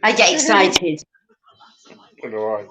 I get excited. All right.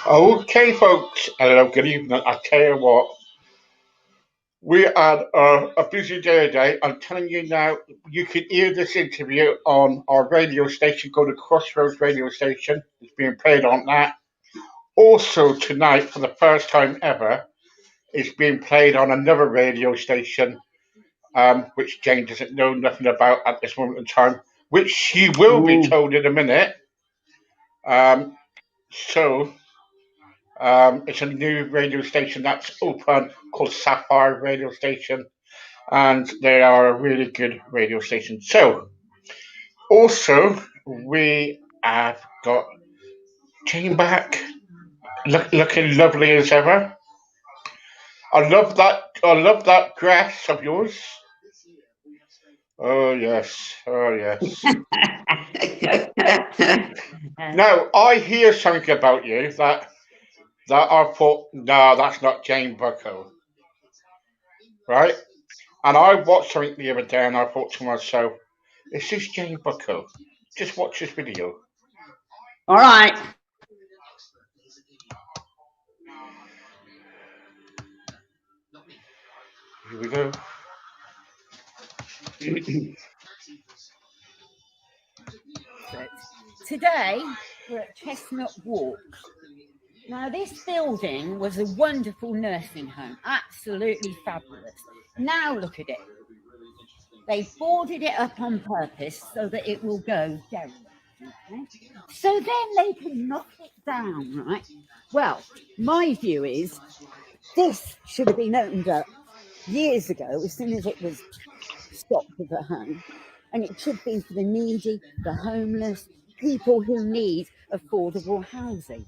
Okay, folks. Hello, good evening. I tell you what, we had a busy day today. I'm telling you now, you can hear this interview on our radio station. Go to Crossroads Radio Station. It's being played on that. Also, tonight, for the first time ever, it's being played on another radio station, which Jane doesn't know nothing about at this moment in time, which she will be Ooh. told in a minute. So, it's a new radio station that's open called Sapphire Radio Station, and they are a really good radio station. So, also, we have got Jane back, looking lovely as ever. I love that. I love that dress of yours. Oh yes. Oh yes. Now I hear something about you that I thought, no, that's not Jane Bucko, right? And I watched something the other day, and I thought to myself, is this Jane Bucko? Just watch this video. All right. Here we go. Today, we're at Chestnut Walks. Now, this building was a wonderful nursing home, absolutely fabulous. Now, look at it. They boarded it up on purpose so that it will go derelict. Okay? So then they can knock it down, right? Well, my view is this should have been opened up years ago, as soon as it was stopped as a home. And it should be for the needy, the homeless, people who need affordable housing.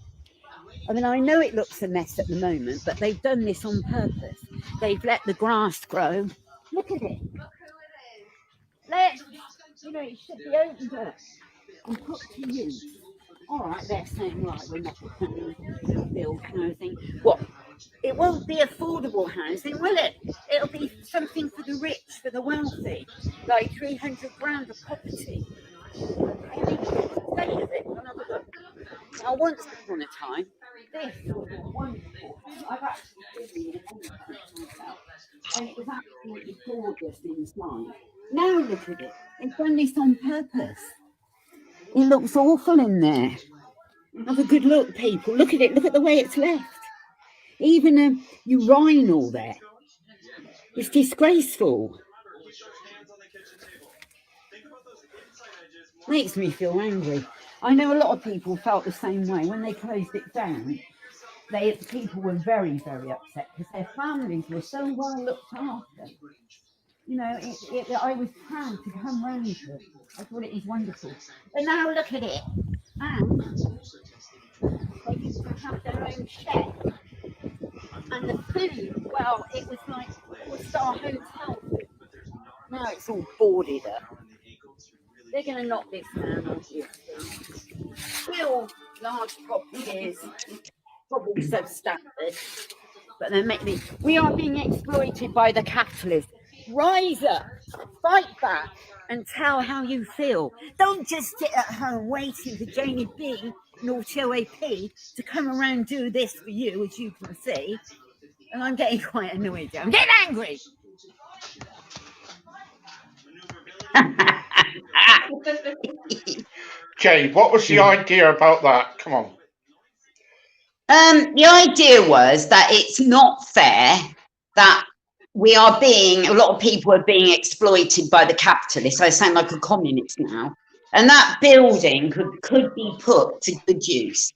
I mean, I know it looks a mess at the moment, but they've done this on purpose. They've let the grass grow. Look at it. It should be opened up and put to use. All right, they're saying, right, we're not going to build housing. What? It won't be affordable housing, will it? It'll be something for the rich, for the wealthy, like 300 grand of property. Now, once upon a time, this was wonderful. I've actually been in a myself, and it was absolutely gorgeous inside. Now look at it. They've done this on purpose. It looks awful in there. Have a good look, people. Look at it. Look at the way it's left. Even a urinal there. It's disgraceful. Makes me feel angry. I know a lot of people felt the same way when they closed it down. People were very, very upset because their families were so well looked after. You know, I was proud to come round to it. I thought it was wonderful. But now look at it. And they used to have their own chef. And the food, well, it was like 4-star hotel food. Now it's all boarded up. They're going to knock this down, obviously. Still large properties, probably substandard, but we are being exploited by the capitalists. Rise up, fight back, and tell how you feel. Don't just sit at home waiting for Janie B nor OAP to come around and do this for you, as you can see. And I'm getting quite annoyed. I'm getting angry. Jane, what was the idea about that? Come on. The idea was that it's not fair that a lot of people are being exploited by the capitalists. I sound like a communist now. And that building could be put to good use.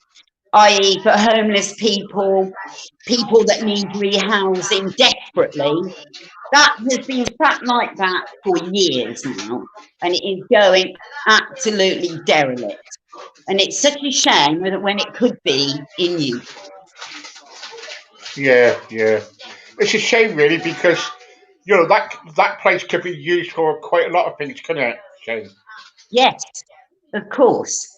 i.e. for homeless people, people that need rehousing desperately. That has been sat like that for years now, and it is going absolutely derelict. And it's such a shame that when it could be in use. Yeah, yeah. It's a shame, really, because that place could be used for quite a lot of things, couldn't it, Jane? Yes, of course.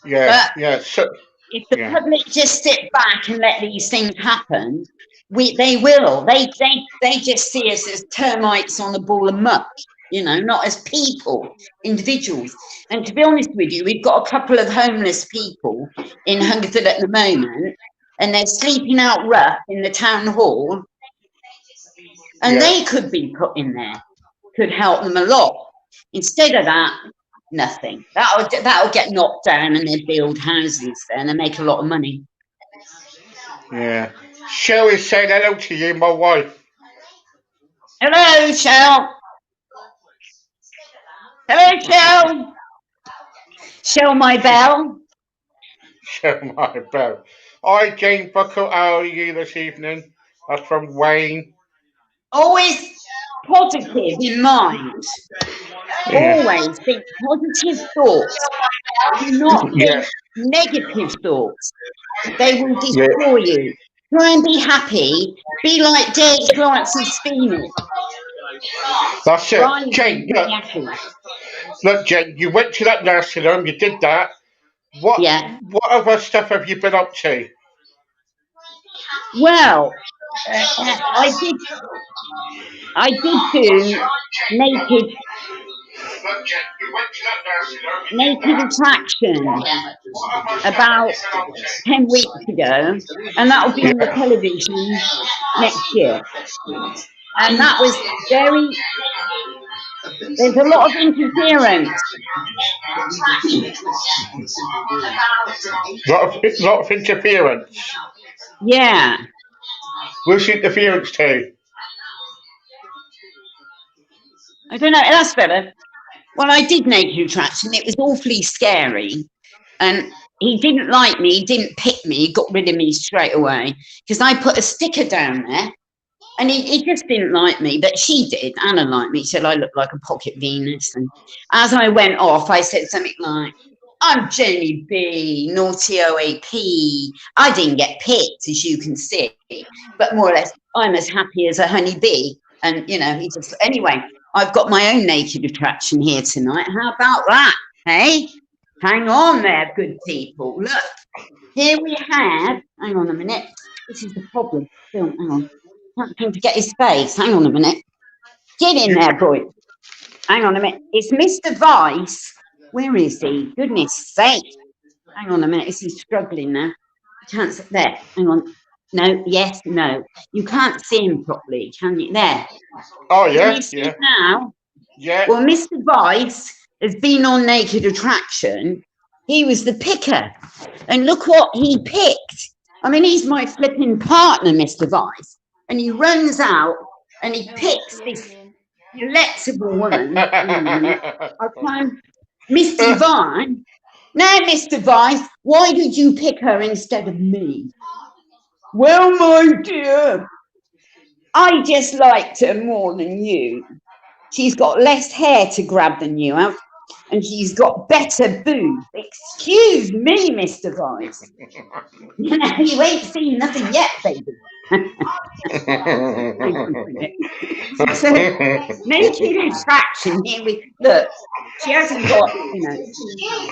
Yeah, But yeah. So, if the yeah, public just sit back and let these things happen, they will. They just see us as termites on a ball of muck, not as people, individuals. And to be honest with you, we've got a couple of homeless people in Hungerford at the moment, and they're sleeping out rough in the town hall, and yeah. they could be put in there, could help them a lot. Instead of that, nothing. That'll get knocked down, and they build houses there, and they make a lot of money. Yeah. Cheryl is saying hello to you, my wife. Hello, Cheryl. Hello, Cheryl. Show my bell. Cheryl, my bell. Hi, Jane Buckle. How are you this evening? That's from Wayne. Always positive in mind. Yeah. Always think positive thoughts. Do not Yeah. think negative thoughts. They will Yeah. destroy you. Try and be happy. Be like Derek Lawrence's Phoenix. That's it. Rise Jane, and be happy. look, Jane, you went to that nursing home, you did that. What Yeah. what other stuff have you been up to? Well, I did do naked attraction about 10 weeks ago, and that will be on the television next year. And that was there's a lot of interference. Lot of interference. Yeah. What's interference to? I don't know. That's better. Well, I did naked attraction. It was awfully scary. And he didn't like me. He didn't pick me. He got rid of me straight away because I put a sticker down there. And he just didn't like me, but she did. Anna liked me. She said I looked like a pocket Venus. And as I went off, I said something like, I'm Jenny B, naughty OAP. I didn't get picked, as you can see, but more or less, I'm as happy as a honey bee. And, he just, anyway, I've got my own naked attraction here tonight. How about that? Hey, hang on there, good people. Look, here we have, hang on a minute. This is the problem. Hang on. Can't seem to get his face. Hang on a minute. Get in there, boy. Hang on a minute. It's Mr. Vice. Where is he? Goodness sake. Hang on a minute. Is he struggling now? Can't see. There. Hang on. No. Yes. No. You can't see him properly, can you? There. Oh, yeah. Can you see him now? Yeah. Well, Mr. Vice has been on Naked Attraction. He was the picker. And look what he picked. I mean, he's my flipping partner, Mr. Vice. And he runs out and he picks this delectable woman. I find Mr. Vine. Now, Mr. Vice, why did you pick her instead of me? Well, my dear, I just liked her more than you. She's got less hair to grab than you have, and she's got better boobs. Excuse me, Mr. Vice. You ain't seen nothing yet, baby. So, naked attraction here look, she hasn't got,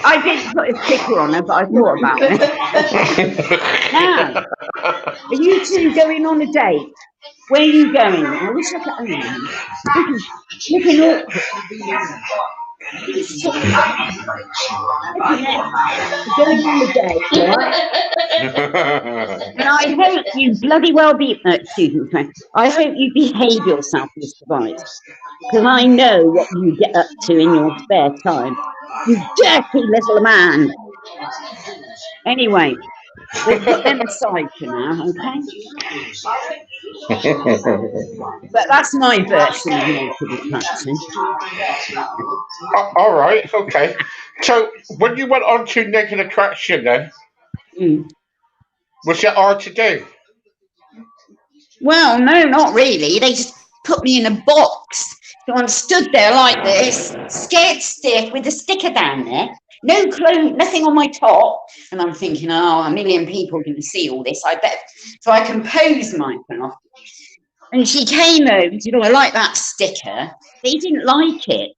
I didn't put a sticker on her, but I thought about it. Now, are you two going on a date? Where are you going? I wish I could. Looking awkward. Going on a date, right? And I hope you bloody well excuse me, I hope you behave yourself, Mr. Vice, because I know what you get up to in your spare time. You dirty little man. Anyway, we'll put them aside for now, okay? But that's my version of naked attraction. All right, okay. So when you went on to naked attraction, then Mm. Was it hard to do? Well, no, not really. They just put me in a box. So I'm stood there like this, scared stiff, with a sticker down there, no clothes, nothing on my top. And I'm thinking, oh, a million people can see all this. I bet. So I composed myself. And she came over and said, oh, I like that sticker. They didn't like it.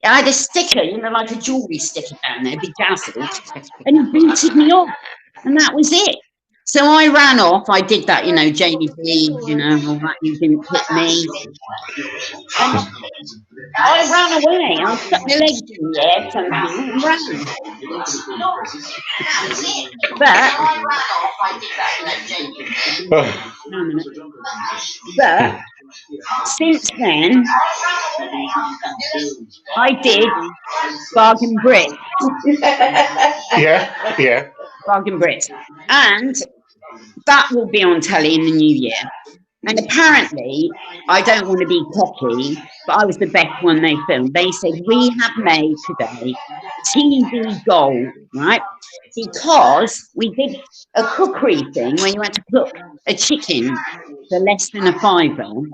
I had a sticker, like a jewellery sticker down there, bedazzled. And he booted me off. And that was it. So I ran off. I did that, Jamie B, all that, you didn't hit me. And I ran away. I stuck my legs in the air somehow and ran. But since then, I did bargain Brit. Yeah. Bargain Brit. And that will be on telly in the new year. And apparently, I don't want to be cocky, but I was the best one they filmed. They said, we have made today TV gold, right? Because we did a cookery thing when you had to cook a chicken for less than a £5,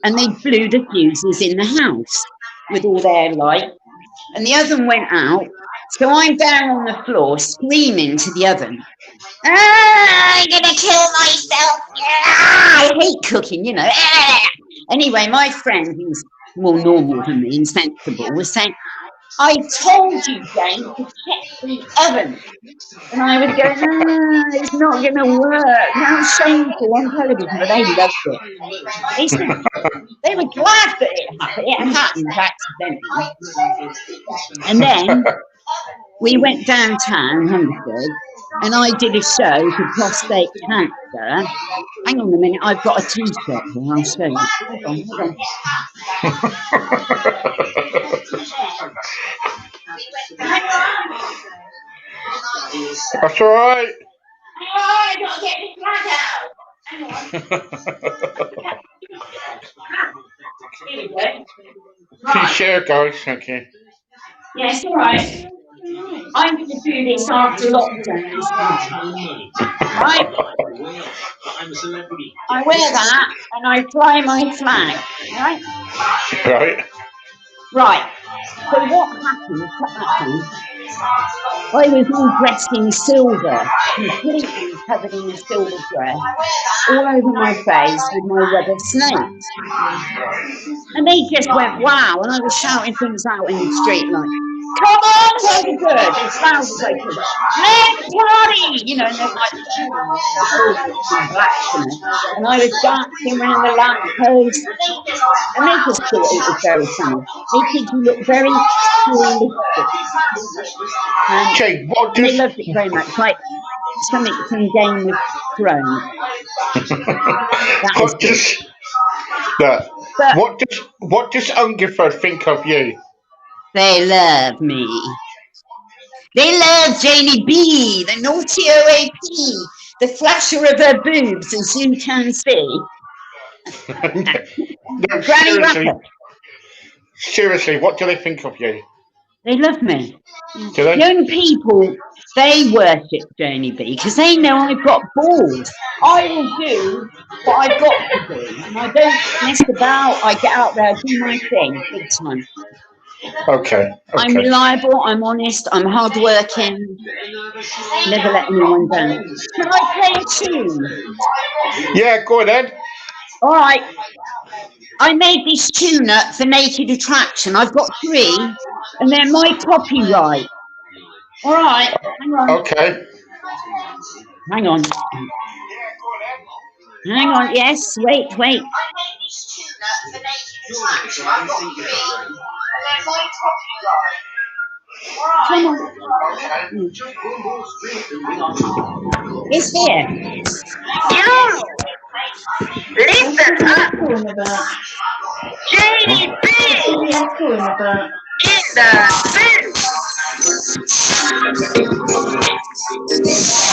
and they blew the fuses in the house with all their light, and the oven went out. So I'm down on the floor screaming to the oven, I'm gonna kill myself. I hate cooking, Anyway, my friend, who's more normal than me and sensible, was saying, I told you, Jane, to check the oven. And I was going, it's not going to work. How shameful on television, but they loved it. They said they were glad that it happened. It happened accidentally. And then we went downtown, Hungerford, and I did a show for prostate cancer. Hang on a minute, I've got a T-shirt here, I'll show you. Hold on. That's all right. I got to get this flag out. Hang on. Here we go. Right. T-shirt, guys, thank you. Yes, all right. I'm going to do this after lockdown. Right? I wear that and I fly my flag. Right? Right. So what happened? I was all dressed in silver, completely covered in a silver dress, all over my face with my rubber snakes. And they just went, wow. And I was shouting things out in the street like, come on, Hungerford! As loud as I could. Let's party! And they're like, and I was dancing around the lamppost. And they just thought it was very funny. They did you look very realistic. Jane, they loved it very much. Like something from Game of Thrones. What does Hungerford think of you? They love me. They love Janie B, the naughty OAP, the flasher of her boobs, as you can see. No, Granny seriously, what do they think of you? They love me. Do they? Young people, they worship Janie B because they know I've got balls. I will do what I've got to do. And I don't mess about. I get out there, do my thing big time. Okay. I'm reliable, I'm honest, I'm hardworking, never let anyone down. Can I play a tune? Yeah, go ahead. All right. I made this tune up for Naked Attraction. I've got 3, and they're my copyright. All right. Hang on. Okay. Hang on. Hang on. Yes. Wait. I made this tune up for Naked Attraction. I've got 3, and they're my copyright. Come on. It's here. You! Listen up! Janie B! In the booth!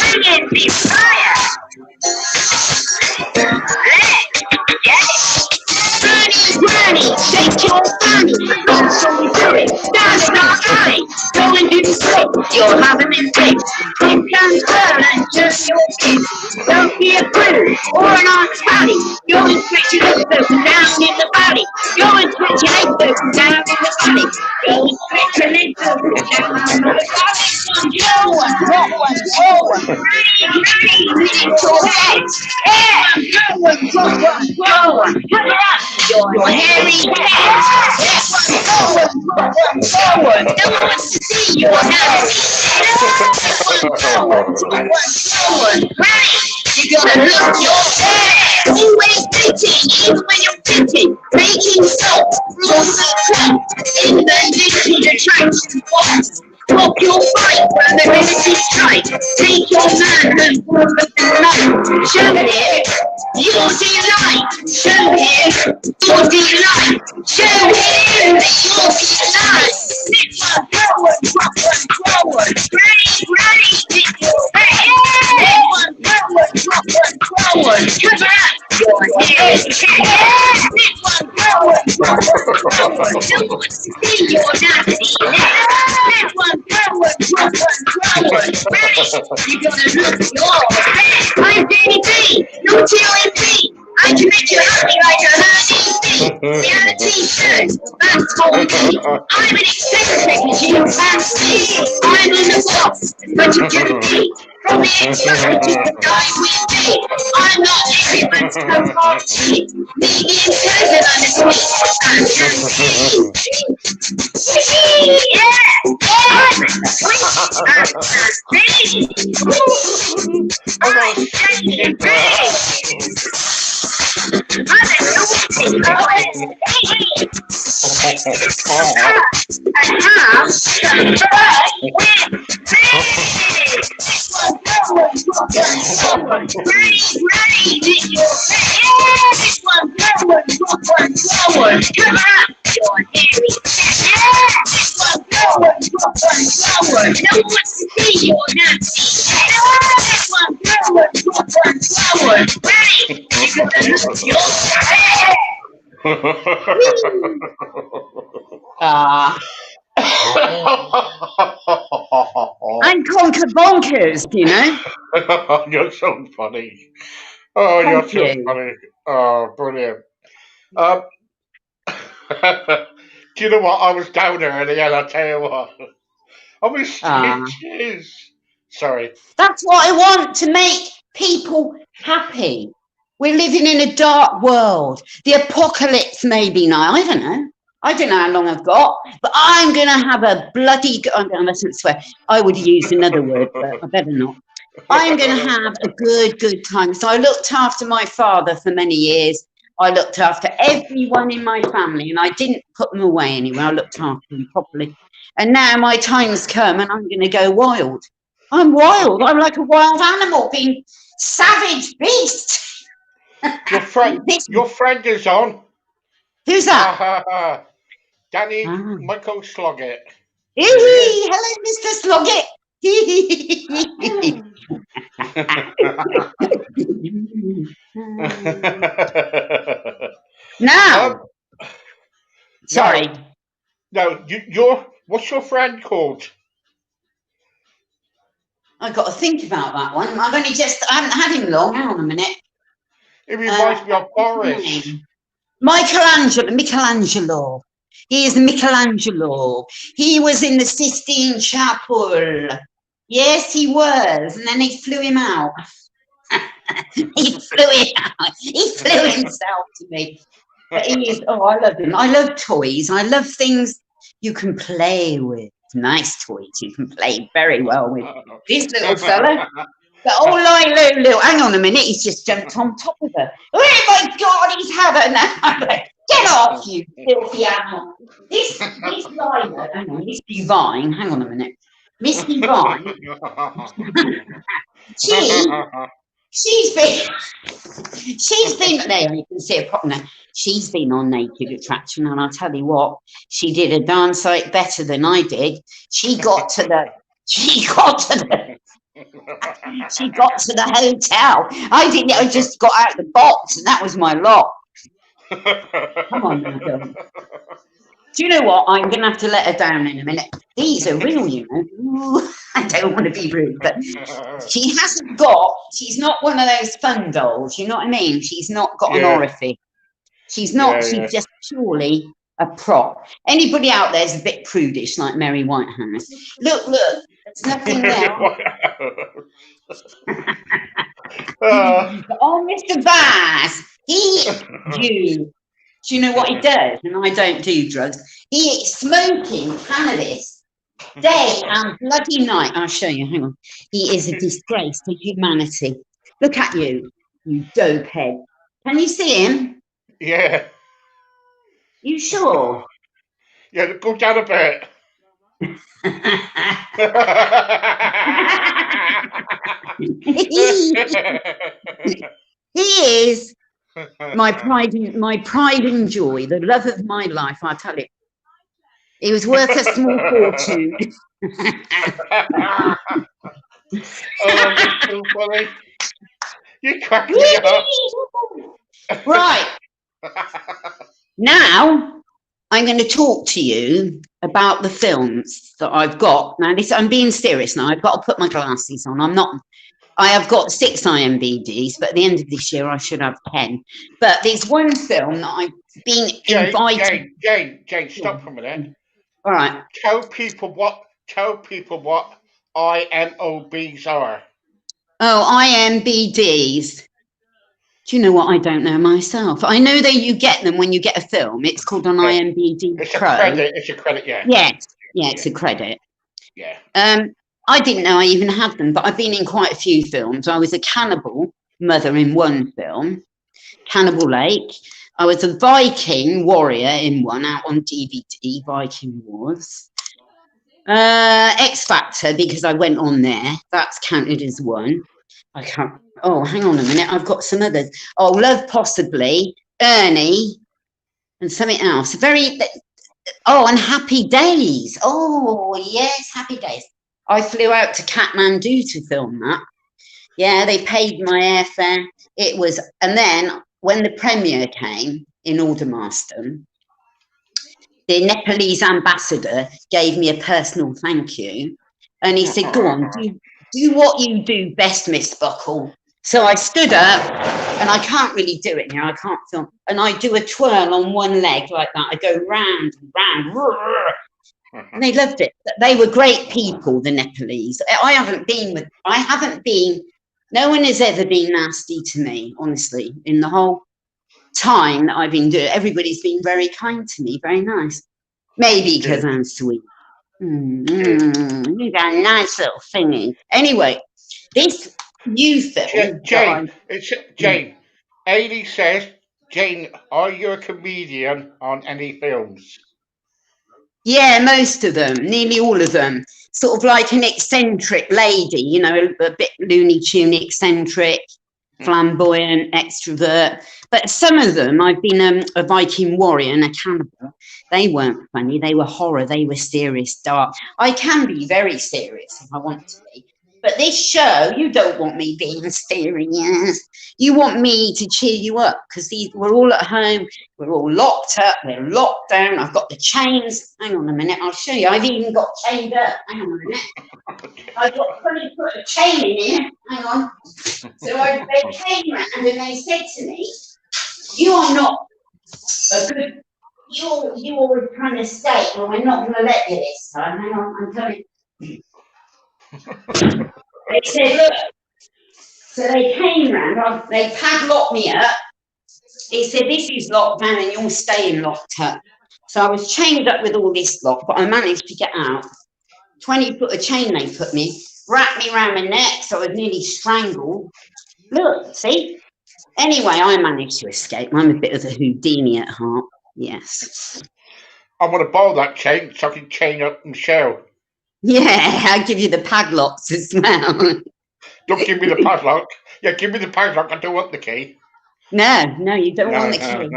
Bringing the fire! Let's get it! Granny, take your fanny! So we do it! Dance our alley! Go and do making salt, you're having a fix. You can turn and just your kids. Don't be a fool or an ox valley. Go and stretch your legs up and down in the valley. Go and stretch your legs up and down in the valley. Go and stretch your legs up and down in the valley. Go one, drop one, roll one. Ready, lift your head. Yeah, go one, drop one, roll one. Cover up your hairy head. Forward. No one wants to see your hands. Forward. Ready. You're gonna look your best. Always fitting, even when you're fitting. Making salt, rules of crap. In the little attraction box. Pop your fight when the minute is tight. Take your man and walk with the night. Show him your delight. Show him your delight. Show him that your delight. Lift one, forward, drop one, forward. Ready, lift your head. Lift one, forward, drop one, forward. Cover up your head. Lift one, forward, drop one, forward. No one wants to see your nasty head. Lift one, forward, drop one, forward. Ready, you're gonna look your best. I'm Danny B, no TLMP. I can make you happy like a honeybee. Yeah, a t-shirt, that's for me. I'm an eccentric as you can see. I'm on the box, but you can be. From the inside, you can die with me. I'm not everyone's cup of tea. Me being pleasant on the sweet and I'm conquer bonkers, you know. You're so funny. Oh, you're so funny. Oh, brilliant. Do you know what? I was down there at the end, I'll tell you what. I was stitches. Sorry. That's what I want, to make people happy. We're living in a dark world. The apocalypse may be now. I don't know. I don't know how long I've got, but I'm going to have a bloody... I mustn't swear. I would use another word, but I better not. I'm going to have a good time. So I looked after my father for many years. I looked after everyone in my family, and I didn't put them away anywhere. I looked after them properly. And now my time's come, and I'm going to go wild. I'm wild. I'm like a wild animal, being savage beast. Your friend is on. Who's that? Danny Michael Sloggett. Hello, Mr. Sloggett. Now, sorry. No, what's your friend called? I've got to think about that one. I haven't had him long. Hang on a minute. It reminds me of Boris. Michelangelo. He is Michelangelo. He was in the Sistine Chapel. Yes, he was. And then they flew him out. He flew himself to me. But he is, I love him. I love toys. I love things you can play with. Nice toys you can play very well with. This little fella. But Lulu, hang on a minute, he's just jumped on top of her. Oh my God, he's had her now. Get off, you filthy animal. This Lila, hang on, Miss Divine, hang on a minute. Miss Divine, she's been, there you can see it properly now. She's been on Naked Attraction, and I'll tell you what, she did a darn sight better than I did. She got to the hotel. I didn't. I just got out of the box, and that was my lot. Come on, now, girl. Do you know what? I'm going to have to let her down in a minute. These are real, you know. Ooh, I don't want to be rude, but she's not one of those fun dolls. You know what I mean? She's not got an orifice. She's not. She's just purely a prop. Anybody out there is a bit prudish, like Mary Whitehouse. Look, there's nothing there. Oh, Mr. Bass, do you know what he does? And I don't do drugs. He is smoking cannabis day and bloody night. I'll show you. Hang on. He is a disgrace to humanity. Look at you, you dope head. Can you see him? Yeah. You sure? Yeah, go down a bit. He is my pride and joy, the love of my life. I tell you, he was worth a small fortune. Oh, that's so funny. You cracked me up. Right. Now, I'm going to talk to you about the films that I've got. Now, I'm being serious now. I've got to put my glasses on. I have got 6 IMBDs, but at the end of this year, I should have 10. But there's one film that I've been invited. Jane, stop for a minute. All right. Tell people what IMOBs are. Oh, IMBDs. Do you know what? I don't know myself. I know that you get them when you get a film. It's called an IMBD Pro. It's a credit, yeah. Yes. Yeah, it's a credit. Yeah. I didn't know I even had them, but I've been in quite a few films. I was a cannibal mother in one film, Cannibal Lake. I was a Viking warrior in one, out on DVD, Viking Wars. X Factor, because I went on there. That's counted as one. I can't. Oh, hang on a minute. I've got some others. Oh, Love Possibly, Ernie, and something else. And Happy Days. Oh, yes, Happy Days. I flew out to Kathmandu to film that. Yeah, they paid my airfare. And then when the premiere came in Aldermaston, the Nepalese ambassador gave me a personal thank you. And he said, go on, do what you do best, Miss Buckle. So I stood up, and I can't really do it now. I can't film. And I do a twirl on one leg like that. I go round and round. And they loved it. They were great people, the Nepalese. No one has ever been nasty to me, honestly, in the whole time that I've been doing it. Everybody's been very kind to me, very nice. Maybe because I'm sweet. You got a nice little thingy. Anyway, this new film. Jane. Ailey says, Jane, are you a comedian on any films? Yeah, most of them, nearly all of them. Sort of like an eccentric lady, you know, a bit Looney Tune eccentric, flamboyant, extrovert. But some of them, I've been a Viking warrior and a cannibal. They weren't funny. They were horror. They were serious, dark. I can be very serious if I want to be. But this show, you don't want me being serious. You want me to cheer you up because we're all at home. We're all locked up. We're locked down. I've got the chains. Hang on a minute. I'll show you. I've even got chained up. Hang on a minute. I've got to put a chain in here. Hang on. So they came round and they said to me, you are not a good... You always trying to stay, but we're not going to let you this time. Hang on. I'm coming. They said, look, so they came round, they padlocked me up. They said, this is locked down and you're staying locked up. So I was chained up with all this lock, but I managed to get out. 20-foot of chain they put me, wrapped me around my neck, so I was nearly strangled. Look, see? Anyway, I managed to escape. I'm a bit of a Houdini at heart, yes. I want to borrow that chain so I can chain up Michelle. Yeah, I'll give you the padlocks as well. Don't give me the padlock. Yeah, give me the padlock. I don't want the key. No, you don't want the key.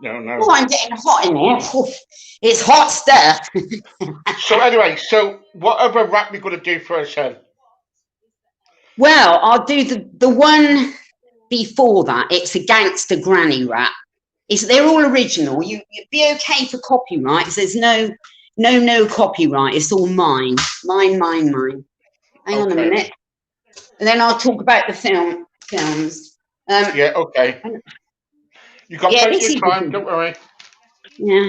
No. Oh, I'm getting hot in here. Oof. It's hot stuff. So anyway, what other rap we going to do for us then? Well, I'll do the one before that. It's a gangster granny rap. they're all original. You'd be okay for copyright, because there's no copyright. It's all mine. Mine. Hang on a minute. And then I'll talk about the films. Yeah, okay. You got plenty of time, don't worry. Yeah.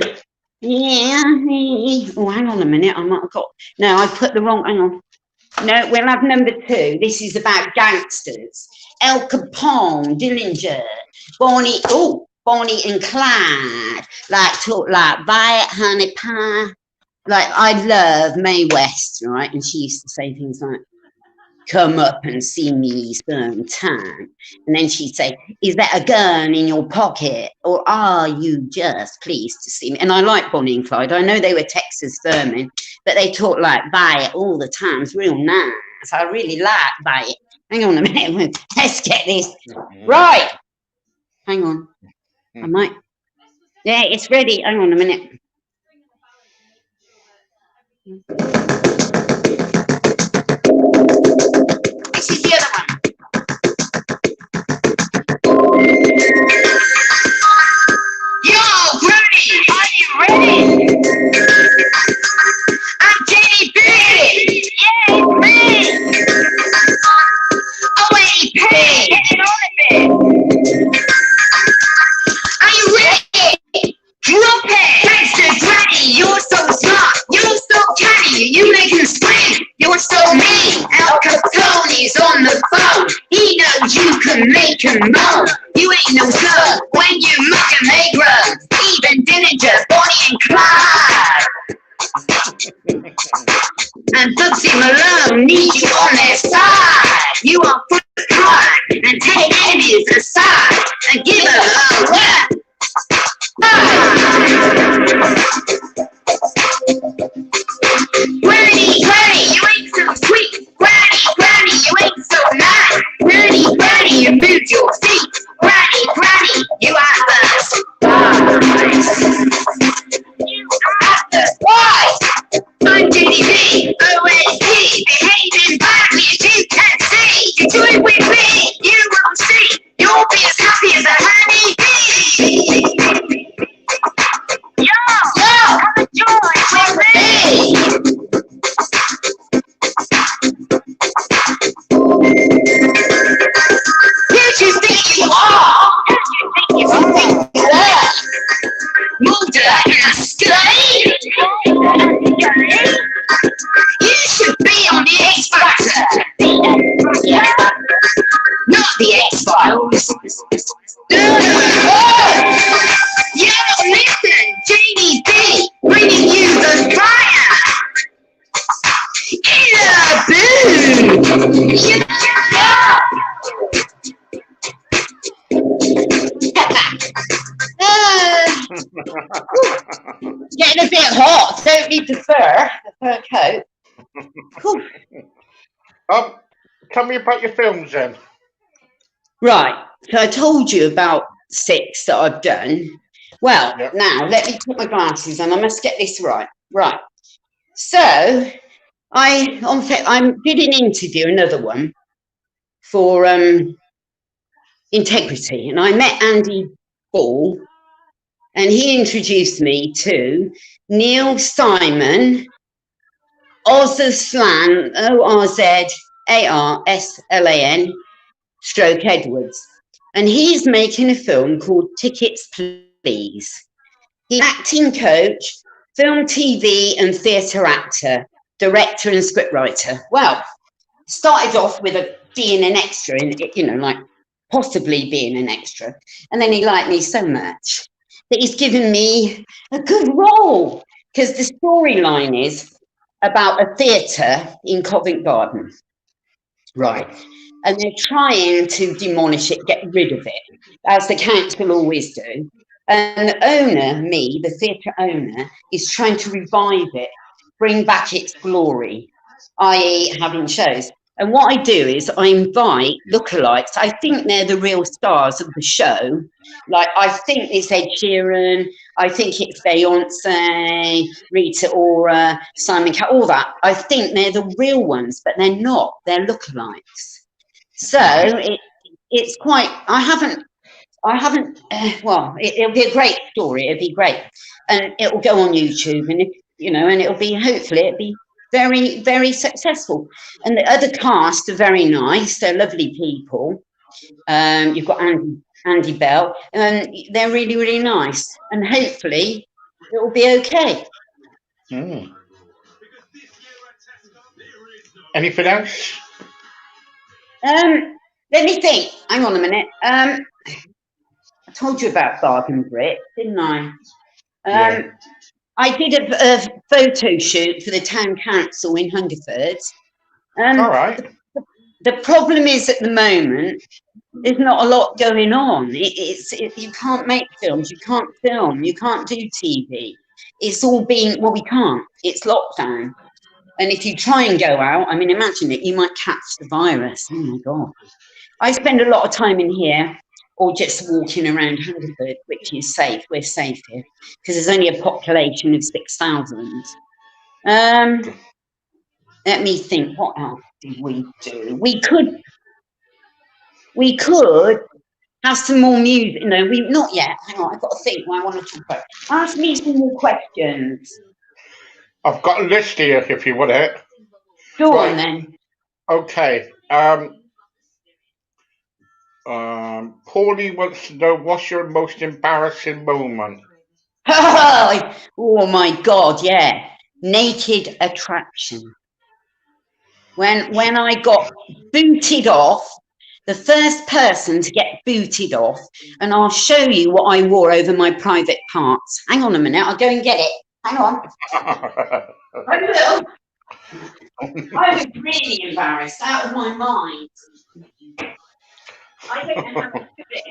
Oh, hang on a minute. I might have got. No, I put the wrong. Hang on. No, we'll have number 2. This is about gangsters. Al Capone, Dillinger, Bonnie and Clyde. Talk like buy it, honey pie. I love Mae West, right? And she used to say things like, come up and see me sometime. And then she'd say, is that a gun in your pocket? Or are you just pleased to see me? And I like Bonnie and Clyde. I know they were Texas vermin, but they talk like buy it all the time. It's real nice. I really like buy it. Hang on a minute. Let's get this. Right. Hang on. I might. Yeah, it's ready. Hang on a minute. This is the other one. Yo, Brody, are you ready? I'm Jenny B. Yeah, it's me. OAP. Get it on a bit. Are you ready? Drop it. Gangsters ready. You're so smart. You're so canny. You make them scream. You're so mean. Al Capone's on the phone. He knows you can make him moan. You ain't no good when you muck and make run. Even Dillinger, Bonnie and Clyde. And Bugsy Malone need you on their side. You are full of pride and take enemies aside and give them a word. Granny, you ain't so sweet. Granny, you ain't so nice. Granny, you moved your feet. Granny, you are the spice. You are the spice. I'm Jenny B, OSP, behaving badly as you can see. You do it with me, you will see. You'll be as happy as a honey bee. Yo, come and join with me. Who do you think you are? Who do you think you are? Mulder and Scully. You should be on the X Factor. Not the X-Files. Yeah, listen, JDB, bringing you the fire. Getting a bit hot. Don't need the fur coat. Cool. Tell me about your films then. Right. So I told you about 6 that I've done. Well, Now let me put my glasses on. I must get this right. Right. So I did an interview, another one, for Integrity, and I met Andy Ball, and he introduced me to Neil Simon Ozarslan, Orzaslan / Edwards, and he's making a film called Tickets Please. He's an acting coach, film, TV and theatre actor, director and scriptwriter. Well, started off with being an extra, possibly being an extra, and then he liked me so much that he's given me a good role, because the storyline is about a theatre in Covent Garden, right? And they're trying to demolish it, get rid of it, as the council always do. And the owner, me, the theatre owner, is trying to revive it, bring back its glory, i.e. having shows. And what I do is I invite lookalikes. I think they're the real stars of the show. Like, I think it's Ed Sheeran, I think it's Beyonce, Rita Ora, Simon Cowell, all that. I think they're the real ones, but they're not. They're lookalikes. So it's quite, I I haven't. Well, it'll be a great story. It'll be great, and it'll go on YouTube, and and it'll be hopefully it'll be very, very successful. And the other cast are very nice. They're lovely people. You've got Andy Bell, and they're really, really nice. And hopefully, it will be okay. Mm. Anything else? Let me think. Hang on a minute. I told you about Bargain Brit, didn't I? Yeah. I did a photo shoot for the town council in Hungerford. All right. The problem is at the moment, there's not a lot going on. You can't make films, you can't film, you can't do TV. It's all been, well, we can't. It's lockdown. And if you try and go out, I mean, imagine it, you might catch the virus. Oh my God. I spend a lot of time in here or just walking around Hungerford, which is safe. We're safe here because there's only a population of 6,000. Let me think, what else did we do? We could have some more music. No, we not yet. Hang on, I've got to think what I want to talk about. Ask me some more questions. I've got a list here if you want it. Go on then. Okay. Paulie wants to know what's your most embarrassing moment. Oh my God, yeah. Naked attraction. When I got booted off, the first person to get booted off, and I'll show you what I wore over my private parts. Hang on a minute, I'll go and get it. Hang on. I will. I was really embarrassed, out of my mind. I don't know how to do it.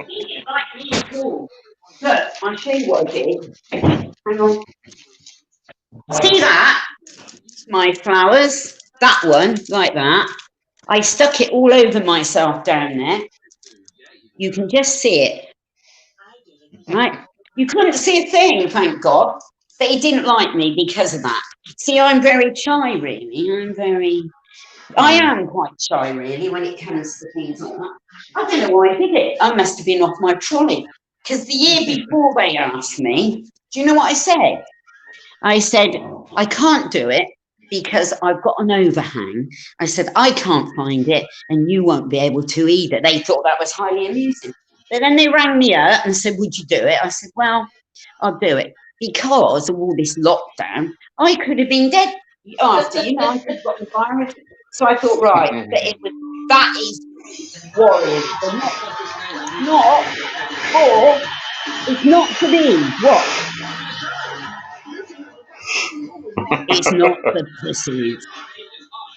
He didn't like me at all. Look, I'll show you what I did. Hang on. See that? My flowers. That one, like that. I stuck it all over myself down there. You can just see it. Right? You couldn't see a thing, thank God. But he didn't like me because of that. See, I'm very shy, really. I am quite shy, really, when it comes to things like that. I don't know why I did it. I must have been off my trolley. Because the year before they asked me, do you know what I said? I said, I can't do it because I've got an overhang. I said, I can't find it and you won't be able to either. They thought that was highly amusing. But then they rang me up and said, would you do it? I said, well, I'll do it. Because of all this lockdown, I could have been dead after, I could have got the virus. So I thought, right, that is warriors. It's not for me. What? It's not for pussies.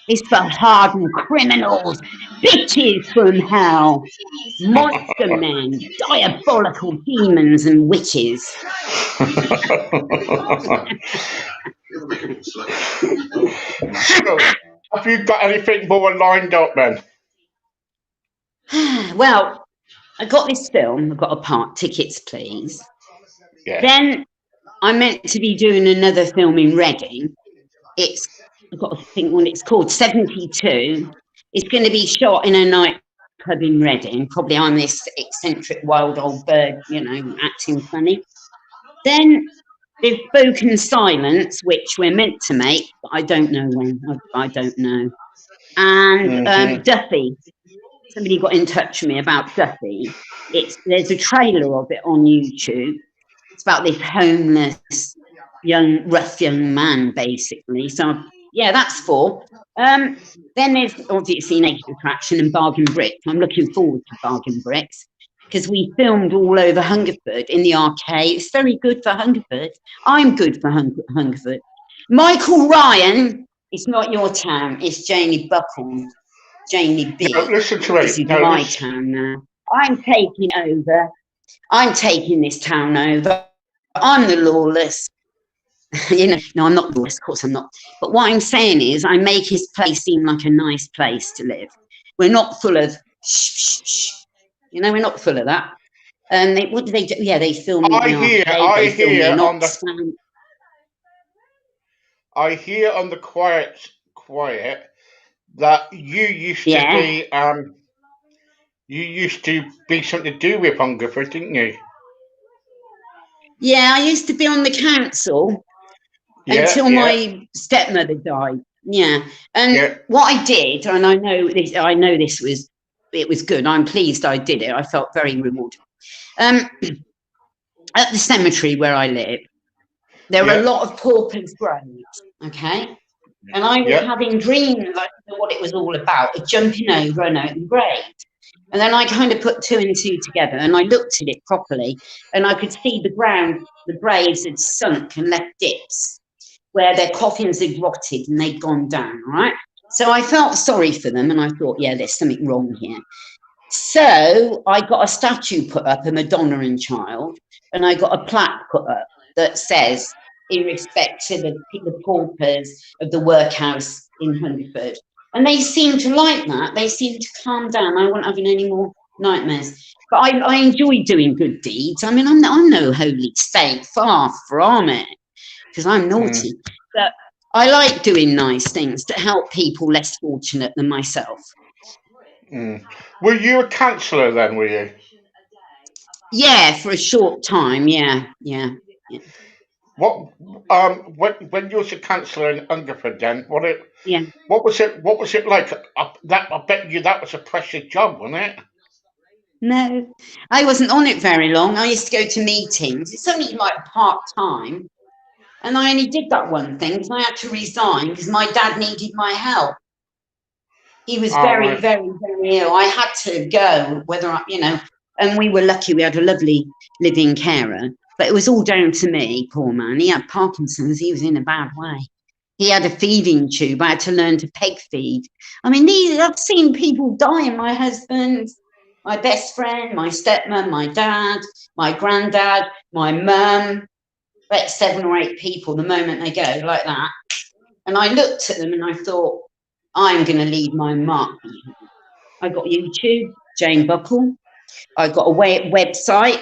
It's for hardened criminals, bitches from hell, monster men, diabolical demons and witches. So, have you got anything more lined up then? Well, I got this film. I've got a part. Tickets, please. Yeah. Then I'm meant to be doing another film in Reading. I've got to think what it's called. 72. It's going to be shot in a nightclub in Reading. Probably I'm this eccentric wild old bird, acting funny. Then there's Spoken Silence, which we're meant to make, but I don't know when. I don't know. And Duffy. Somebody got in touch with me about Duffy. There's a trailer of it on YouTube. It's about this homeless, rough young man, basically. So, yeah, that's 4. Then there's obviously Naked Attraction and Bargain Bricks. I'm looking forward to Bargain Bricks because we filmed all over Hungerford in the arcade. It's very good for Hungerford. I'm good for Hungerford. Michael Ryan, it's not your town. It's Jamie Buckle. Jamie B. No, listen to This is my town now. I'm taking over. I'm taking this town over. I'm the lawless. No, I'm not lawless. Of course I'm not. But what I'm saying is I make his place seem like a nice place to live. We're not full of shh. We're not full of that. What do they do? Yeah, they film me. I hear on the quiet that you used to be you used to be something to do with Hungerford, didn't you? Yeah, I used to be on the council Yeah, until yeah, my stepmother died. Yeah, and yeah, what I did, and I know this was it was good. I'm pleased I did it. I felt very rewarded. Um, at the cemetery where I live, there are a yeah, lot of paupers' graves. Okay, and I was yeah. having dreams. I don't know what it was all about. Of jumping over an open grave. And then I kind of put two and two together and I looked at it properly and I could see the ground, the graves had sunk and left dips where their coffins had rotted and they'd gone down, right? So I felt sorry for them and I thought, yeah, there's something wrong here. So I got a statue put up, a Madonna and Child, and I got a plaque put up that says, in respect to the paupers of the workhouse in Hungerford. And they seem to like that. They seem to calm down. I wasn't having any more nightmares. But I enjoy doing good deeds. I mean, I'm no holy saint, far from it, because I'm Mm, naughty. But I like doing nice things to help people less fortunate than myself. mm. Were you a councillor then? Were you? Yeah, for a short time. Yeah, yeah, yeah, What when you was a councillor in Hungerford then? yeah. What was it? What was it like? I bet you that was a precious job, wasn't it? No, I wasn't on it very long. I used to go to meetings. It's only like part time. And I only did that one thing because I had to resign because my dad needed my help. He was Oh very, right. very, very ill. I had to go, whether I, and we were lucky we had a lovely living carer, but it was all down to me, poor man. He had Parkinson's, he was in a bad way. He had a feeding tube. I had to learn to peg feed. I mean, I've seen people die. My husband, my best friend, my stepmom, my dad, my granddad, my mum, about 7 or 8 people the moment they go like that. And I looked at them and I thought, I'm going to leave my mark behind. I got YouTube, Jane Buckle. I got a website,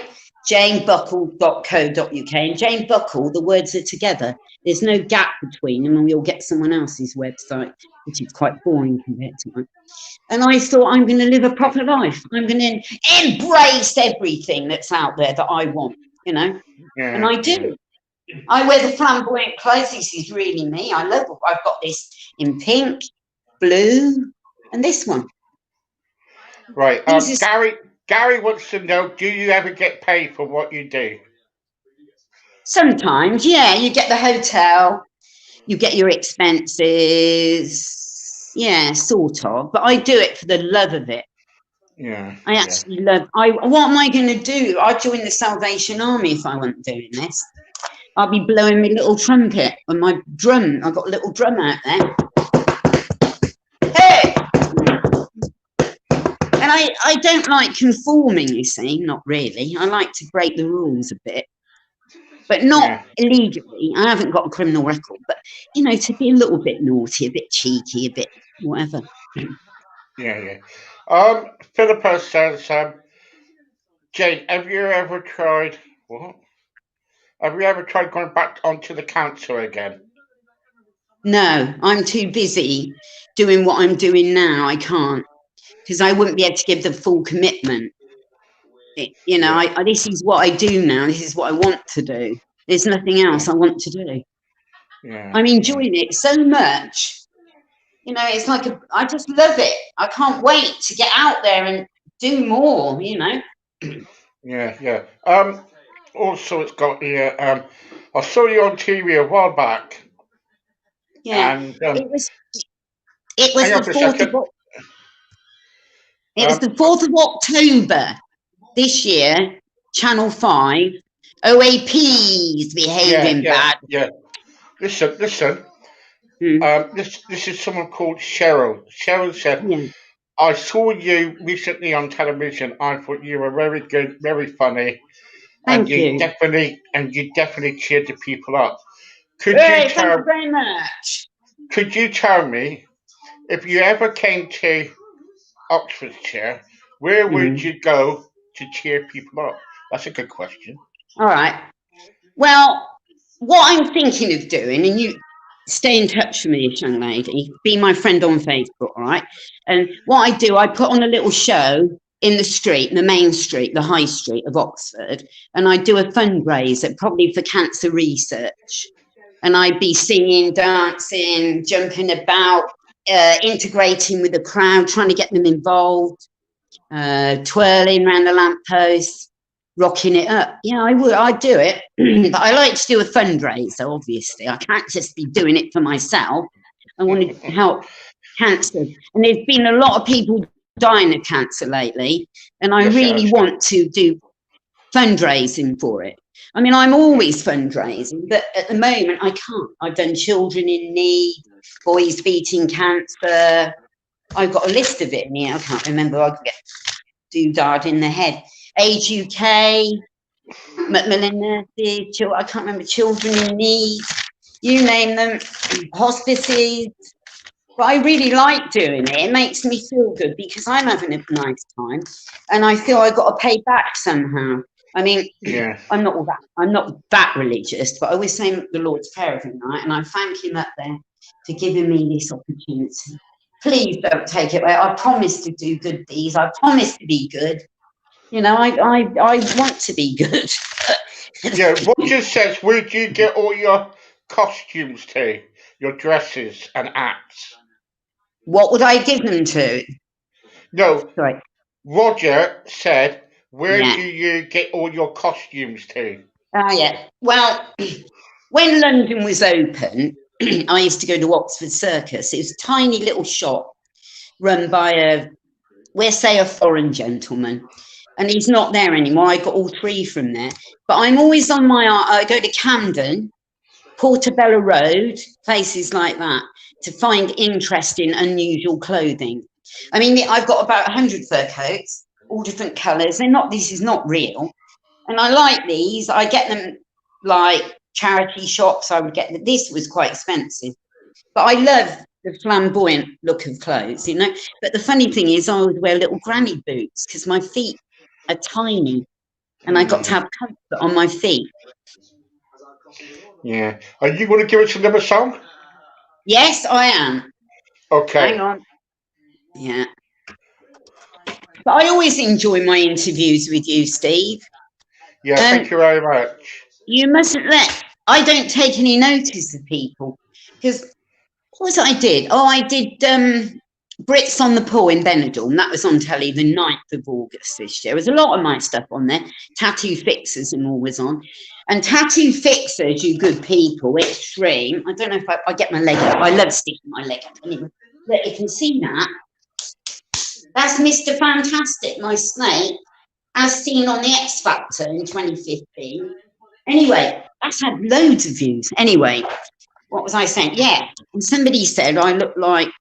janebuckle.co.uk. And Jane Buckle, the words are together. There's no gap between them, and you'll get someone else's website, which is quite boring compared to mine. And I thought, I'm going to live a proper life. I'm going to embrace everything that's out there that I want, and Yeah, I yeah. do. I wear the flamboyant clothes. This is really me. I love it. I've got this in pink, blue, and this one. Right. These are Gary wants to know: do you ever get paid for what you do? sometimes, yeah, you get the hotel, you get your expenses, yeah, sort of. But I do it for the love of it. Yeah, I yeah. actually love. What am I going to do? I'd join the Salvation Army if I wasn't doing this. I'll be blowing my little trumpet and my drum. I've got a little drum out there. Hey! And I don't like conforming, you see, not really. I like to break the rules a bit, but not Yeah, illegally. I haven't got a criminal record, but, to be a little bit naughty, a bit cheeky, a bit whatever. yeah, yeah. Philippa says, Jane, have you ever tried what? Have you ever tried going back onto the council again? No, I'm too busy doing what I'm doing now. I can't, because I wouldn't be able to give the full commitment. Yeah, This is what I do now. This is what I want to do. There's nothing yeah, else I want to do. yeah, I'm yeah, enjoying it so much. It's like I just love it. I can't wait to get out there and do more. yeah, yeah. Also, it's got here. I saw you on TV a while back, Yeah. and It was it was hang the on for a fourth of second. it was the I, 4th of October this year, Channel 5. OAP's yeah, behaving yeah, bad. yeah. Listen. Hmm. This is someone called Cheryl. Cheryl said, Yeah. "I saw you recently on television. I thought you were very good, very funny, and Thank you. you definitely cheered the people up. Could you Hey, thank you tell very much. Could you tell me if you ever came to Oxfordshire, where would Hmm. you go to cheer people up? That's a good question. All right. Well, what I'm thinking of doing, and you stay in touch with me, young lady, be my friend on Facebook, all right? And what I do, I put on a little show in the street, the main street, the high street of Oxford, and I'd do a fundraiser, probably for cancer research. And I'd be singing, dancing, jumping about, integrating with the crowd, trying to get them involved, twirling around the lampposts, rocking it up. Yeah, I would. I'd do it. But I like to do a fundraiser, obviously. I can't just be doing it for myself. I want to help cancer. And there's been a lot of people dying of cancer lately, and I really want to do fundraising for it. I mean, I'm always fundraising, but at the moment I can't. I've done children in need, boys beating cancer. I've got a list of it in here. I can't remember. I could get doodad in the head. Age UK, Macmillan Nurses, I can't remember, children in need, you name them, hospices. But I really like doing it. It makes me feel good because I'm having a nice time, and I feel I've got to pay back somehow. I mean, I'm not that religious, but I always say the Lord's Prayer every night, and I thank Him up there for giving me this opportunity. Please don't take it away. I promise to do good deeds. I promise to be good. You know, I want to be good. Yeah, Roger says, where do you get all your costumes to? Your dresses and acts? What would I give them to? No. Sorry. Roger said, where do you get all your costumes to? Oh, yeah. Well, when London was open, I used to go to Oxford Circus. It was a tiny little shop run by we'll say a foreign gentleman. And he's not there anymore. I got all three from there. But I'm always on I go to Camden, Portobello Road, places like that, to find interesting, unusual clothing. I mean, I've got about 100 fur coats, all different colours. This is not real. And I like these. I get them like charity shops. I would get them. This was quite expensive. But I love the flamboyant look of clothes, you know. But the funny thing is I always wear little granny boots because my feet are tiny and I got to have comfort on my feet. Yeah. Are you going to give us another song? Yes, I am. Okay. Hang on. Yeah. But I always enjoy my interviews with you, Steve. Yeah, thank you very much. You mustn't I don't take any notice of people because what was it I did? Oh, I did Brits on the Pool in Benidorm. That was on telly the 9th of August this year. There was a lot of my stuff on there. Tattoo Fixers and all was on. And Tattoo Fixers, you good people, extreme. I don't know if I get my leg up. I love sticking my leg up. Anyway, look, you can see that. That's Mr. Fantastic, my snake, as seen on the X Factor in 2015. Anyway, that's had loads of views. Anyway, what was I saying? Yeah, and somebody said I look like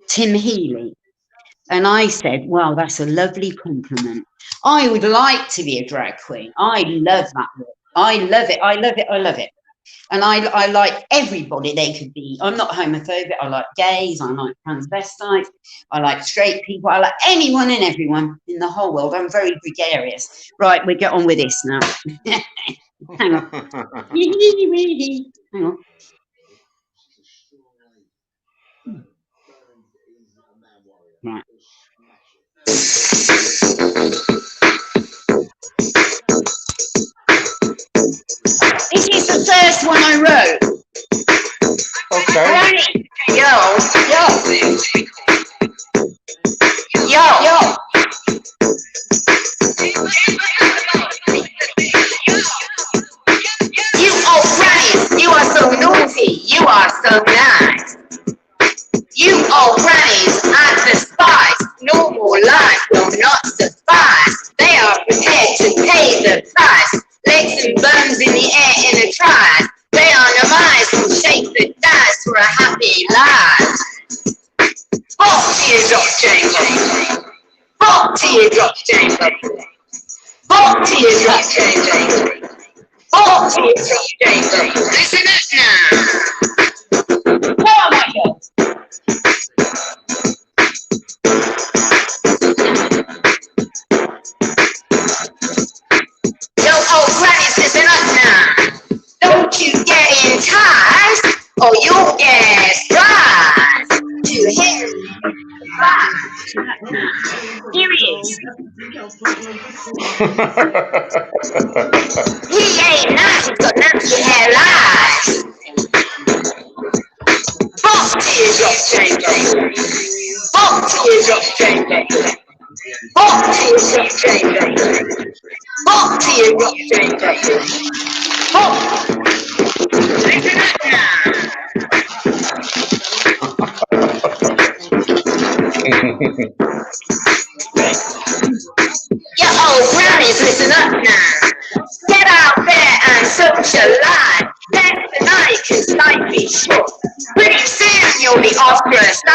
Tim Healy. And I said, well, that's a lovely compliment. I would like to be a drag queen. I love that look. I love it. I love it. I love it. And I like everybody they could be. I'm not homophobic. I like gays. I like transvestites. I like straight people. I like anyone and everyone in the whole world. I'm very gregarious. Right, we get on with this now. Hang on. Hang on. Right. This is the first one I wrote. Okay. Yo. You old grannies, you are so naughty. You are so nice. You old grannies, I despise. Normal life will not suffice. They are prepared to pay the price. Legs and bones in the air in a trice. They are nomise and shake the dice for a happy life. Hot teardrop chamber. Hot teardrop chamber. Hot teardrop chamber. Hot teardrop chamber. Listen up now. Oh my God. Yo, old grannies, listen up now. Don't you get enticed, or you'll get surprised to hear. Here he is. He ain't nice, he's got nasty hair eyes. Bump teardrops, Jamie. Bump teardrops, Jamie. Bump teardrops, Jamie. Bump teardrops, Jamie. Bump. Listen up now. Your old grannies, listen up now. Get out there and socialize. Dance the night, 'cause life is short. Pretty soon you'll be ostracized.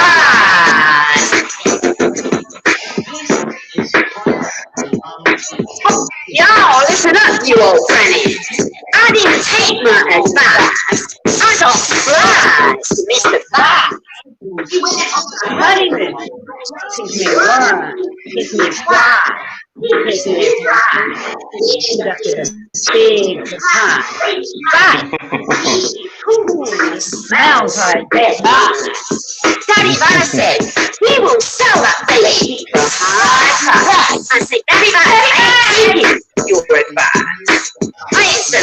Y'all, listen up, you old grannies. I didn't take my advice. I got flies to Mr. Flies. He went on the honeymoon. Kiss me one, kiss me twice, kiss me thrice. He ended up with a big surprise. Right. Ooh, smells like dead mice. Daddy Butter said, we will sell that baby for a high price. I said, Daddy Butter ain't taking your advice. I ain't so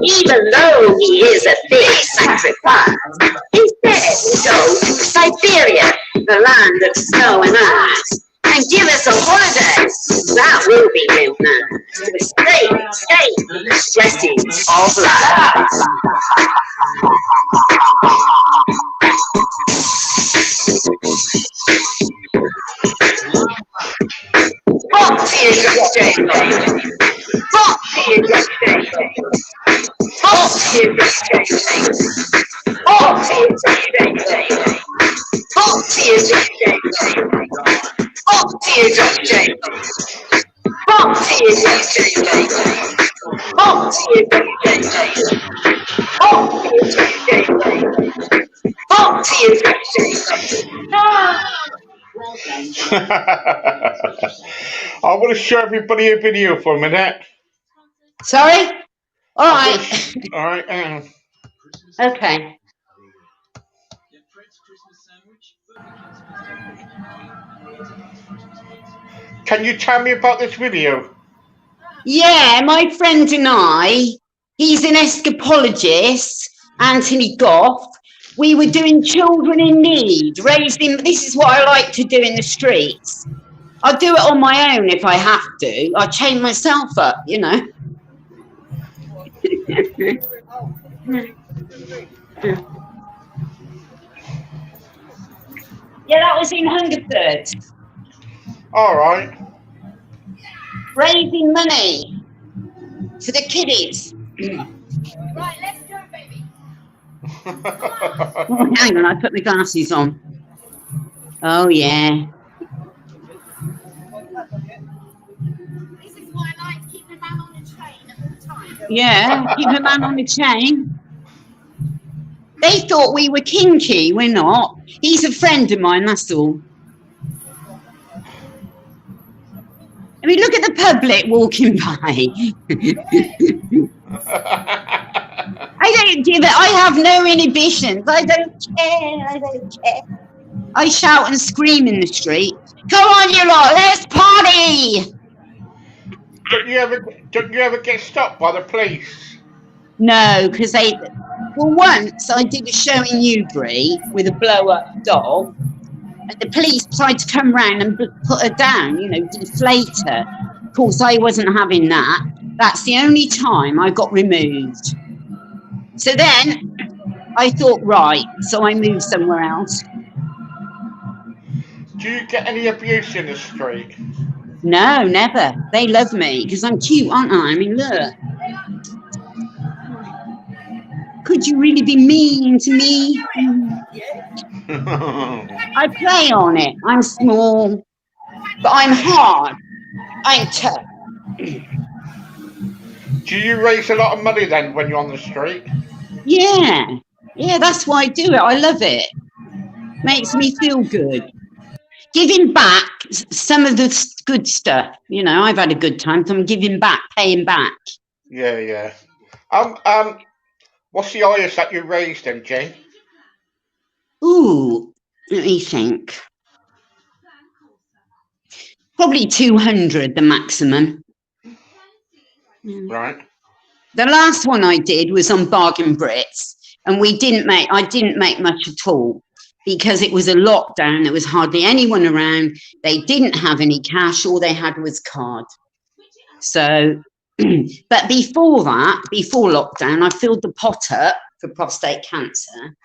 even though he is a big sacrifice. Instead, we'll go to Siberia, the land of snow and ice, and give us a holiday. That will be real nice. To escape the stresses of life. Bump teardrops, Jamie. Bump teardrops, Jamie. Bump teardrops, Jamie. Bump teardrops, Jamie. Bump teardrops, Jamie. Bump teardrops, Jamie. Bump teardrops, Jamie. Bump teardrops, Jamie. Bump teardrops, Jamie. Bump teardrops, Jamie. I want to show everybody a video for a minute. Sorry? All right. All right. Okay. Can you tell me about this video? Yeah, my friend and I, he's an escapologist, Anthony Goff. We were doing children in need, raising, this is what I like to do in the streets. I'll do it on my own if I have to. I'll chain myself up, you know. Yeah, that was in Hungerford. All right. Raising money for the kiddies. Right, let's go, baby. Oh, hang on, I put my glasses on. Oh, yeah. This is why I like to keep the man on the chain at all times. Yeah, keep a man on the chain. They thought we were kinky. We're not. He's a friend of mine, that's all. I mean, look at the public walking by. I don't give it. I have no inhibitions. I don't care. I don't care. I shout and scream in the street. Come on, you lot, let's party! Don't you ever get stopped by the police? No, because well, once I did a show in Newbury with a blow-up doll, and the police tried to come round and put her down, you know, deflate her. Of course, I wasn't having that. That's the only time I got removed. So then I thought, right, so I moved somewhere else. Do you get any abuse in the street? No, never. They love me because I'm cute, aren't I? I mean, look. Could you really be mean to me? I play on it. I'm small, but I'm hard. I'm tough. Do you raise a lot of money then when you're on the street? Yeah. Yeah, that's why I do it. I love it. Makes me feel good. Giving back some of the good stuff. You know, I've had a good time, so I'm giving back, paying back. Yeah, yeah. What's the highest that you raised then, Jane? Ooh, let me think. probably 200, the maximum. Right. The last one I did was on Bargain Brits, and I didn't make much at all because it was a lockdown. There was hardly anyone around. They didn't have any cash. All they had was card. So, but before lockdown, I filled the pot up for prostate cancer.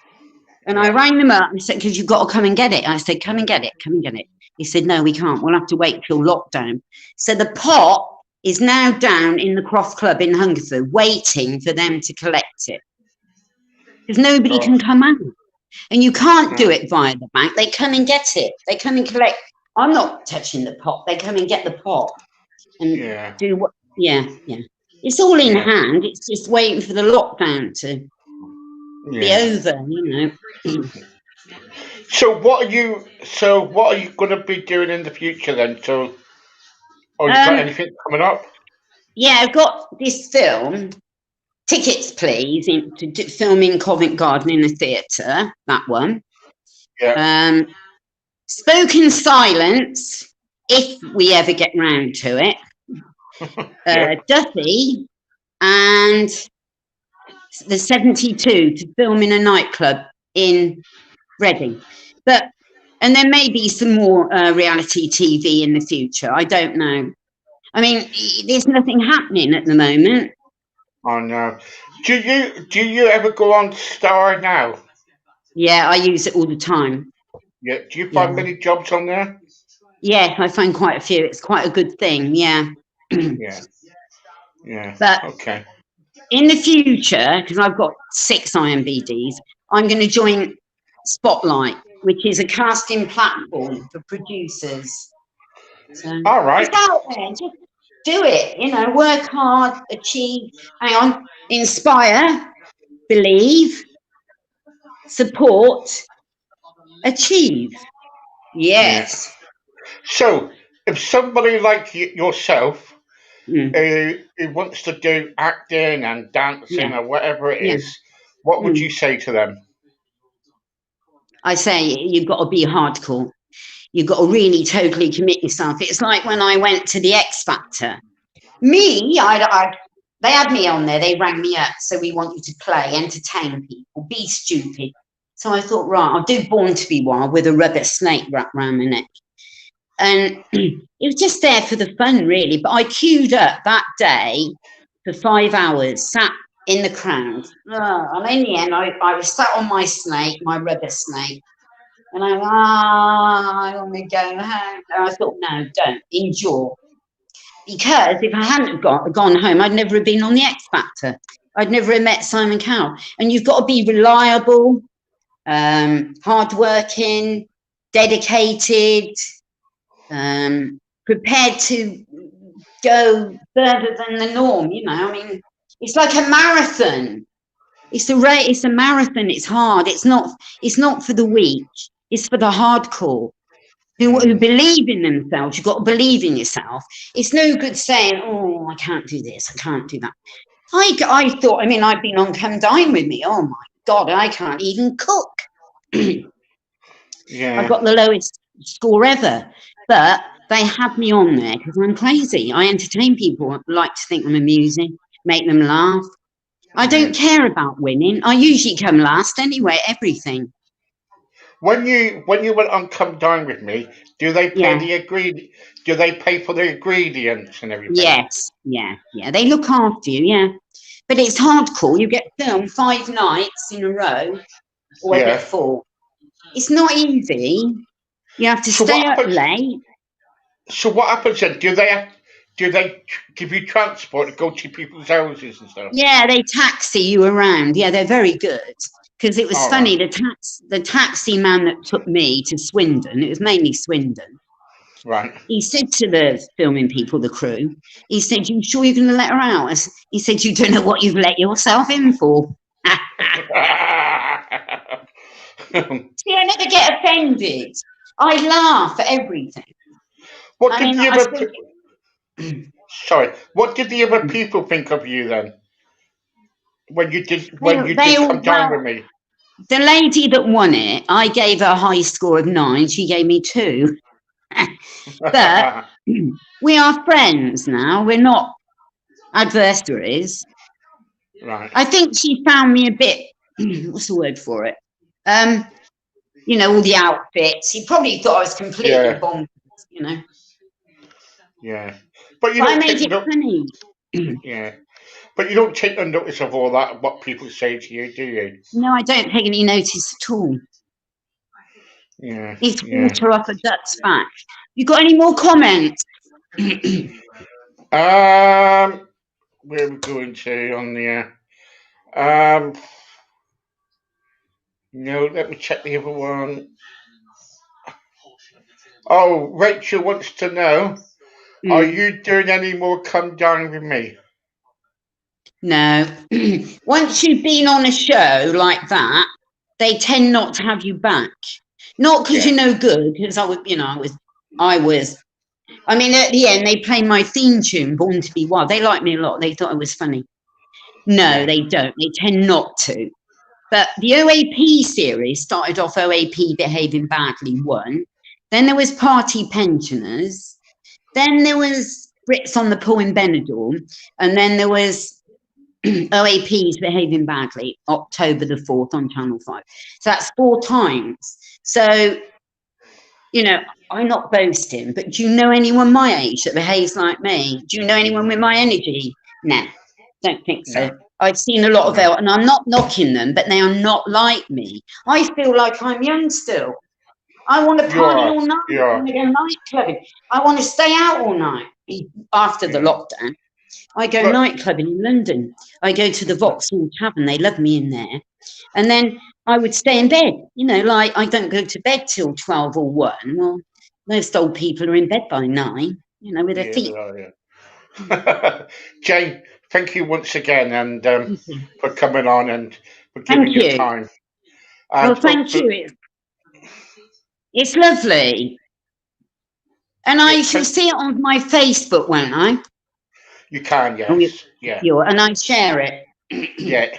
And I rang them up and said, because you've got to come and get it. I said, come and get it, come and get it. He said, no, we can't. We'll have to wait till lockdown. So the pot is now down in the Cross Club in Hungerford, waiting for them to collect it. Because nobody can come out. And you can't do it via the bank. They come and get it. They come and collect. I'm not touching the pot. They come and get the pot. And do what? Yeah. It's all in hand. It's just waiting for the lockdown to be over, you know. So what are you going to be doing in the future then? So, you got anything coming up? Yeah, I've got this film. Tickets, please, to film in Covent Garden in a theatre. That one. Yeah. Spoken Silence, if we ever get round to it. Duffy and the 72 to film in a nightclub in Reading. And there may be some more reality TV in the future. I don't know. I mean, there's nothing happening at the moment. Oh no. Do you ever go on Star now? Yeah, I use it all the time. Yeah. Do you find many jobs on there? Yeah, I find quite a few. It's quite a good thing. Yeah. Yeah. But okay. In the future, because I've got 6 IMBDs, I'm going to join Spotlight, which is a casting platform for producers. So, all right. It's out there. Just do it. You know, work hard, achieve. Hang on. Inspire, believe, support, achieve. Yes. Yeah. So, if somebody like yourself who wants to do acting and dancing or whatever it is, what would you say to them? I say you've got to be hardcore. You've got to really totally commit yourself. It's like when I went to the X Factor. They had me on there. They rang me up. So we want you to play, entertain people, be stupid. So I thought, right, I'll do Born to be Wild with a rubber snake wrapped around my neck. And it was just there for the fun, really. But I queued up that day for 5 hours, sat in the crowd. And in the end, I was sat on my snake, my rubber snake. And I want to go home. And I thought, no, don't. Endure. Because if I hadn't gone home, I'd never have been on the X Factor. I'd never have met Simon Cowell. And you've got to be reliable, hardworking, dedicated, prepared to go further than the norm. You know, I mean, it's like a marathon. It's a race. It's a marathon. It's hard. It's not for the weak. It's for the hardcore who believe in themselves. You've got to believe in yourself. It's no good saying, "Oh, I can't do this. I can't do that." I thought. I mean, I've been on Come Dine With Me. Oh my God, I can't even cook. I've got the lowest score ever. But they have me on there because I'm crazy. I entertain people. I like to think I'm amusing, make them laugh. I don't care about winning. I usually come last anyway, everything. When you went on Come Dine With Me, do they pay Do they pay for the ingredients and everything? Yes, yeah. They look after you, yeah. But it's hardcore. You get filmed 5 nights in a row, or 4. It's not easy. You have to stay up late. So what happens then? Do they give you transport to go to people's houses and stuff? Yeah, they taxi you around. Yeah, they're very good. Because it was funny, the taxi man that took me to Swindon, it was mainly Swindon. Right. He said to the filming people, the crew, he said, "You sure you're going to let her out?" He said, "You don't know what you've let yourself in for." See, I never get offended. I laugh at everything. What did the other people think of you then? When you did Come Dine With Me? The lady that won it, I gave her a high score of 9. She gave me 2. But we are friends now. We're not adversaries. Right. I think she found me a bit, what's the word for it? You know, all the outfits. He probably thought I was completely Yeah. bonkers, you know. Yeah. But you But I don't made take it no. funny. Yeah. But you don't take no notice of all that, what people say to you, do you? No, I don't take any notice at all. Yeah. It's Yeah. water off a duck's back. You got any more comments? Where are we going to on the? Um. No, let me check the other one. Oh, Rachel wants to know: are Mm, you doing any more come down with me? no. Once you've been on a show like that, they tend not to have you back. Not because Yeah. you're no good, because I was. I mean, at the end, they play my theme tune, Born to Be Wild. They liked me a lot. They thought I was funny. No, Yeah. they don't. They tend not to. But the OAP series started off OAP behaving badly, one. Then there was Party Pensioners. Then there was Brits on the Pool in Benidorm. And then there was OAP's behaving badly, October the 4th on Channel 5. So that's 4 times. So, you know, I'm not boasting, but do you know anyone my age that behaves like me? Do you know anyone with my energy? Nah, don't think No. so. I've seen a lot of No. them, and I'm not knocking them, but they are not like me. I feel like I'm young still. I want to You party are. all night. You I are. want to go nightclubbing. I want to stay out all night after the Yeah. lockdown. I go Look. nightclubbing in London. I go to the Vauxhall Tavern. They love me in there. And then I would stay in bed. You know, like I don't go to bed till 12 or 1. Well, most old people are in bed by 9, you know, with their Yeah, they feet. are. Yeah. Jane, thank you once again, and Okay. for coming on and for giving Thank your you. time. Well, And thank hopefully, you. It's lovely. And yeah, I shall see it on my Facebook, won't I? you can, Oh, yes, yeah, and I share it. yeah,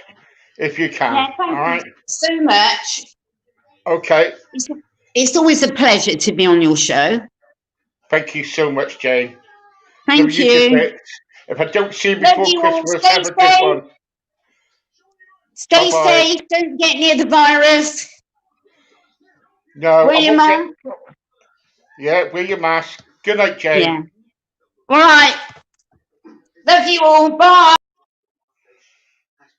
if you Yeah, can. All thank you right. so much. Okay. It's, it's always a pleasure to be on your show. Thank you so much, Jane. Love Thank you to you. bits. If I don't see you Love before you all. Christmas, Stay have a good safe. one. Bye Stay bye. safe. Don't get near the virus. No, Wear I your won't get. mask. Yeah, wear your mask. Good night, Yeah. Jane. All right. Love you all. Bye.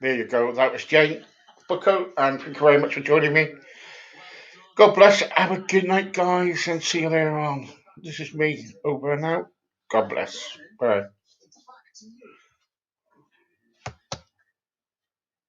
There you go. That was Jane Bucko, and thank you very much for joining me. God bless. Have a good night, guys, and see you later on. This is me over and out. God bless. Bye.